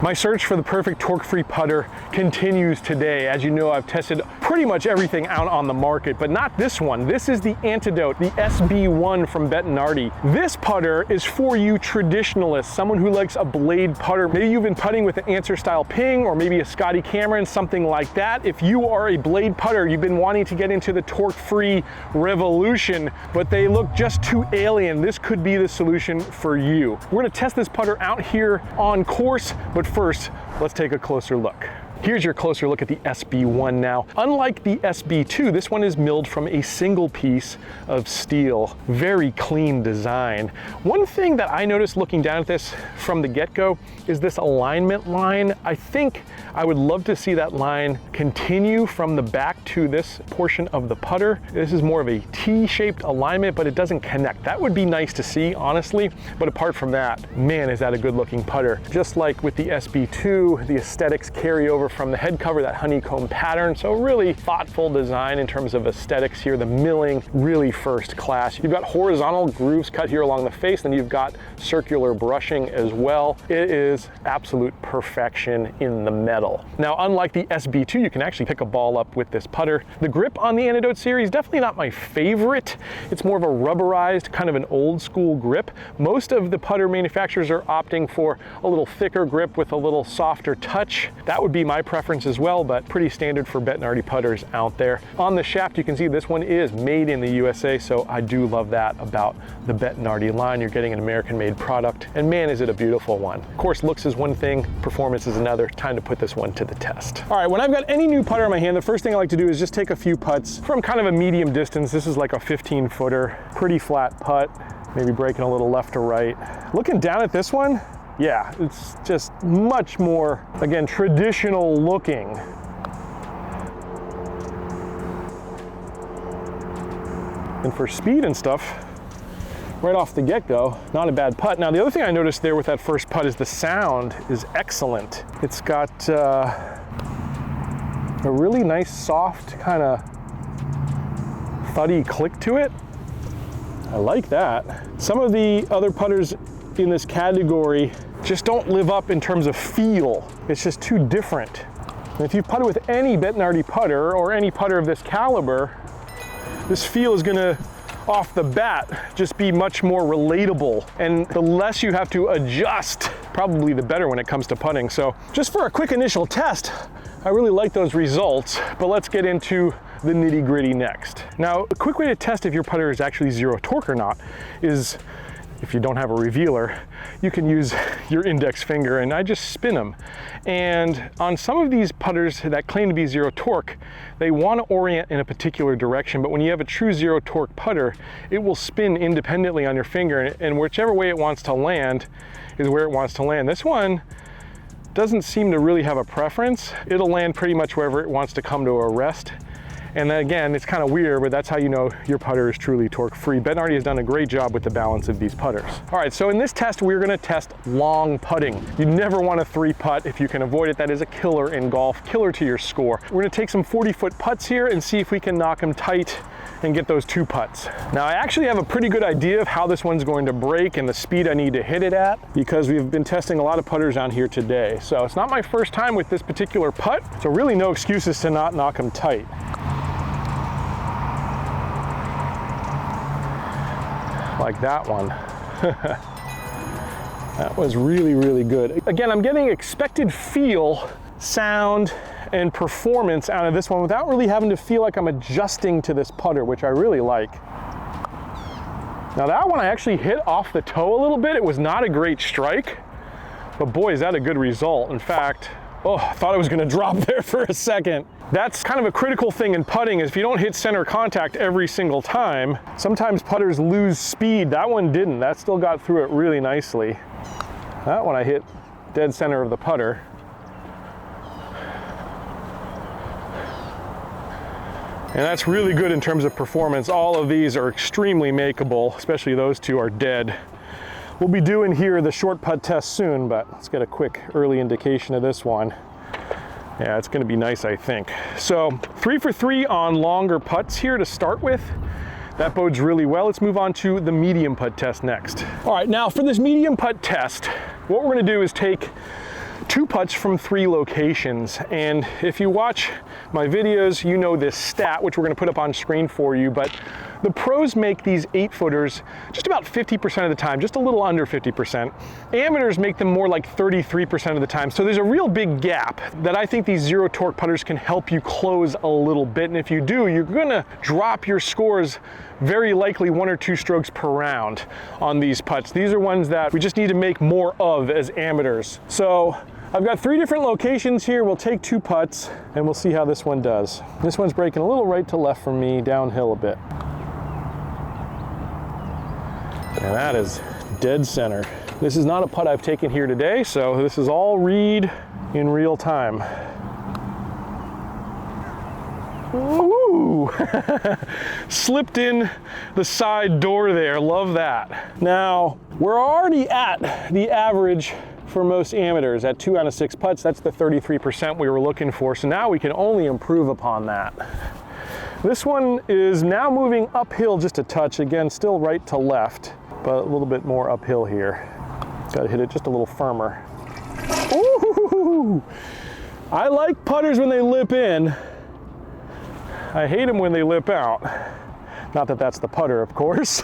My search for the perfect torque-free putter continues today. As you know, I've tested pretty much everything out on the market, but not this one. This is the antidote, the SB1 from Bettinardi. This putter is for you traditionalists, someone who likes a blade putter. Maybe you've been putting with an Answer style ping or maybe a Scotty Cameron, something like that. If you are a blade putter, you've been wanting to get into the torque-free revolution, but they look just too alien. This could be the solution for you. We're gonna test this putter out here on course, but first, let's take a closer look. Here's your closer look at the SB1 now. Unlike the SB2, this one is milled from a single piece of steel. Very clean design. One thing that I noticed looking down at this from the get-go is this alignment line. I think I would love to see that line continue from the back to this portion of the putter. This is more of a T-shaped alignment, but it doesn't connect. That would be nice to see, honestly. But apart from that, man, is that a good-looking putter. Just like with the SB2, the aesthetics carry over from the head cover, that honeycomb pattern. So really thoughtful design in terms of aesthetics here. The milling, really first class. You've got horizontal grooves cut here along the face, then you've got circular brushing as well. It is absolute perfection in the metal. Now, unlike the SB2, you can actually pick a ball up with this putter. The grip on the Antidote series, definitely not my favorite. It's more of a rubberized, kind of an old school grip. Most of the putter manufacturers are opting for a little thicker grip with a little softer touch. That would be my preference as well, but pretty standard for Bettinardi putters out there. On the shaft, you can see this one is made in the USA, so I do love that about the Bettinardi line. You're getting an American-made product, and man, is it a beautiful one. Of course, looks is one thing, performance is another. Time to put this one to the test. All right, when I've got any new putter in my hand, the first thing I like to do is just take a few putts from kind of a medium distance. This is like a 15-footer, pretty flat putt, maybe breaking a little left to right. Looking down at this one, yeah, it's just much more, again, traditional looking. And for speed and stuff, right off the get-go, not a bad putt. Now, the other thing I noticed there with that first putt is the sound is excellent. It's got a really nice, soft, kind of thuddy click to it. I like that. Some of the other putters in this category just don't live up in terms of feel. It's just too different. And if you putt with any Bettinardi putter or any putter of this caliber, this feel is gonna, off the bat, just be much more relatable. And the less you have to adjust, probably the better when it comes to putting. So just for a quick initial test, I really like those results, but let's get into the nitty-gritty next. Now, a quick way to test if your putter is actually zero torque or not is, if you don't have a revealer, you can use your index finger, and I just spin them. And on some of these putters that claim to be zero torque, they want to orient in a particular direction, but when you have a true zero torque putter, it will spin independently on your finger, and whichever way it wants to land is where it wants to land. This one doesn't seem to really have a preference. It'll land pretty much wherever it wants to come to a rest. And then again, it's kind of weird, but that's how you know your putter is truly torque-free. Bettinardi has done a great job with the balance of these putters. All right, so in this test, we're gonna test long putting. You never want a 3-putt if you can avoid it. That is a killer in golf, killer to your score. We're gonna take some 40-foot putts here and see if we can knock them tight and get those 2 putts. Now, I actually have a pretty good idea of how this one's going to break and the speed I need to hit it at, because we've been testing a lot of putters on here today. So it's not my first time with this particular putt, so really no excuses to not knock them tight. Like that one. That was really, really good. Again, I'm getting expected feel, sound, and performance out of this one without really having to feel like I'm adjusting to this putter, which I really like. Now that one I actually hit off the toe a little bit. It was not a great strike, but boy, is that a good result. In fact, oh, I thought I was gonna drop there for a second. That's kind of a critical thing in putting, is if you don't hit center contact every single time, sometimes putters lose speed. That one didn't. That still got through it really nicely. That one I hit dead center of the putter. And that's really good in terms of performance. All of these are extremely makeable, especially those two are dead. We'll be doing here the short putt test soon, but let's get a quick early indication of this one. Yeah, it's gonna be nice, I think. So 3 for 3 on longer putts here to start with. That bodes really well. Let's move on to the medium putt test next. All right, now for this medium putt test, what we're gonna do is take 2 putts from 3 locations. And if you watch my videos, you know this stat, which we're going to put up on screen for you, but the pros make these 8-footers just about 50% of the time, just a little under 50%. Amateurs make them more like 33% of the time. So there's a real big gap that I think these Zero Torque putters can help you close a little bit. And if you do, you're gonna drop your scores very likely 1 or 2 strokes per round on these putts. These are ones that we just need to make more of as amateurs. So I've got 3 different locations here. We'll take 2 putts and we'll see how this one does. This one's breaking a little right to left from me, downhill a bit. And that is dead center. This is not a putt I've taken here today, so this is all read in real time. Ooh, slipped in the side door there, love that. Now, we're already at the average for most amateurs at 2 out of 6 putts. That's the 33% we were looking for, so now we can only improve upon that. This one is now moving uphill just a touch, again, still right to left, but a little bit more uphill here. Got to hit it just a little firmer. Ooh, I like putters when they lip in. I hate them when they lip out. Not that that's the putter, of course.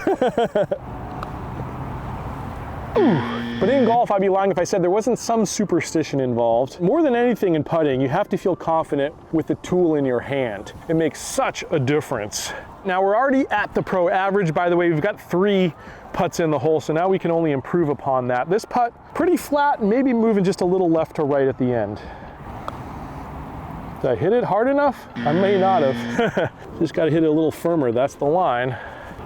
But in golf, I'd be lying if I said there wasn't some superstition involved. More than anything in putting, you have to feel confident with the tool in your hand. It makes such a difference. Now we're already at the pro average, by the way. We've got 3 putts in the hole, so now we can only improve upon that. This putt, pretty flat, maybe moving just a little left to right at the end. Did I hit it hard enough? I may not have. Just got to hit it a little firmer, that's the line.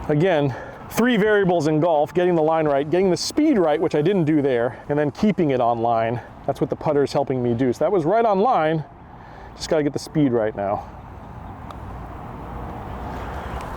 Again, 3 variables in golf: getting the line right, getting the speed right, which I didn't do there, and then keeping it on line. That's what the putter is helping me do. So that was right on line. Just got to get the speed right now.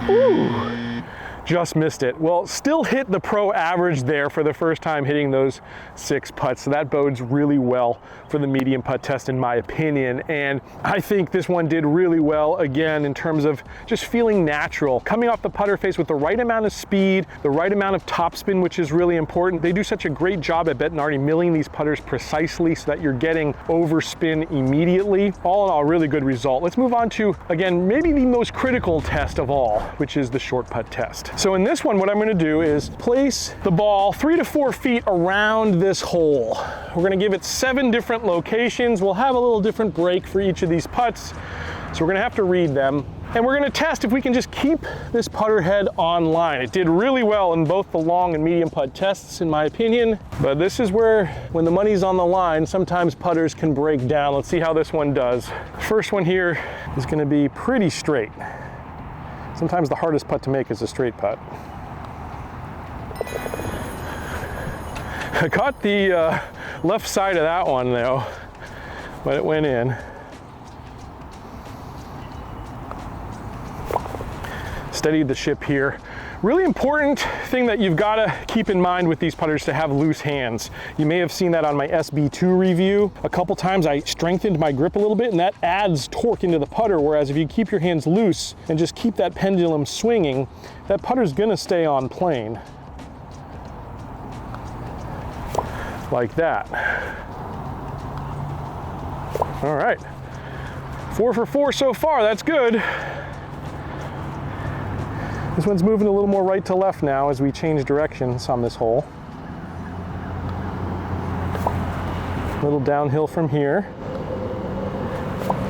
Ooh. Just missed it. Well, still hit the pro average there for the first time hitting those 6 putts. So that bodes really well for the medium putt test in my opinion. And I think this one did really well again in terms of just feeling natural. Coming off the putter face with the right amount of speed, the right amount of topspin, which is really important. They do such a great job at Bettinardi milling these putters precisely so that you're getting overspin immediately. All in all, really good result. Let's move on to, again, maybe the most critical test of all, which is the short putt test. So in this one, what I'm going to do is place the ball 3 to 4 feet around this hole. We're going to give it 7 different locations. We'll have a little different break for each of these putts, so we're going to have to read them. And we're going to test if we can just keep this putter head on line. It did really well in both the long and medium putt tests, in my opinion. But this is where, when the money's on the line, sometimes putters can break down. Let's see how this one does. First one here is going to be pretty straight. Sometimes the hardest putt to make is a straight putt. I caught the left side of that one though, but it went in. Steadied the ship here. Really important thing that you've got to keep in mind with these putters to have loose hands. You may have seen that on my SB2 review. A couple times I strengthened my grip a little bit and that adds torque into the putter, whereas if you keep your hands loose and just keep that pendulum swinging, that putter's gonna stay on plane. Like that. All right, 4 for 4 so far, that's good. This one's moving a little more right to left now as we change directions on this hole. A little downhill from here.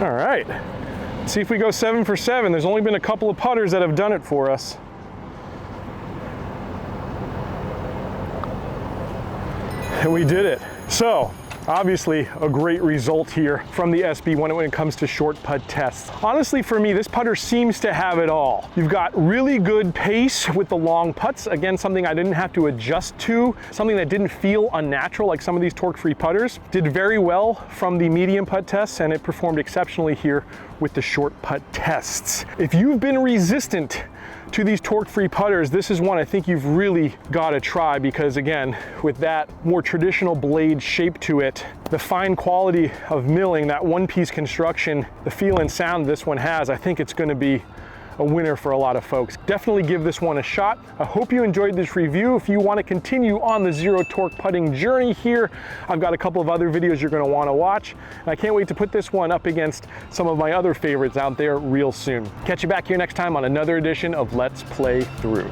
All right, let's see if we go 7 for 7. There's only been a couple of putters that have done it for us. And we did it. So, obviously a great result here from the SB1 when it comes to short putt tests. Honestly, for me, this putter seems to have it all. You've got really good pace with the long putts. Again, something I didn't have to adjust to, something that didn't feel unnatural like some of these torque-free putters. Did very well from the medium putt tests, and it performed exceptionally here with the short putt tests. If you've been resistant to these torque-free putters, this is one I think you've really got to try, because again, with that more traditional blade shape to it, the fine quality of milling, that one-piece construction, the feel and sound this one has, I think it's going to be a winner for a lot of folks. Definitely give this one a shot. I hope you enjoyed this review. If you want to continue on the Zero Torque putting journey here, I've got a couple of other videos you're going to want to watch. And I can't wait to put this one up against some of my other favorites out there real soon. Catch you back here next time on another edition of Let's Play Through.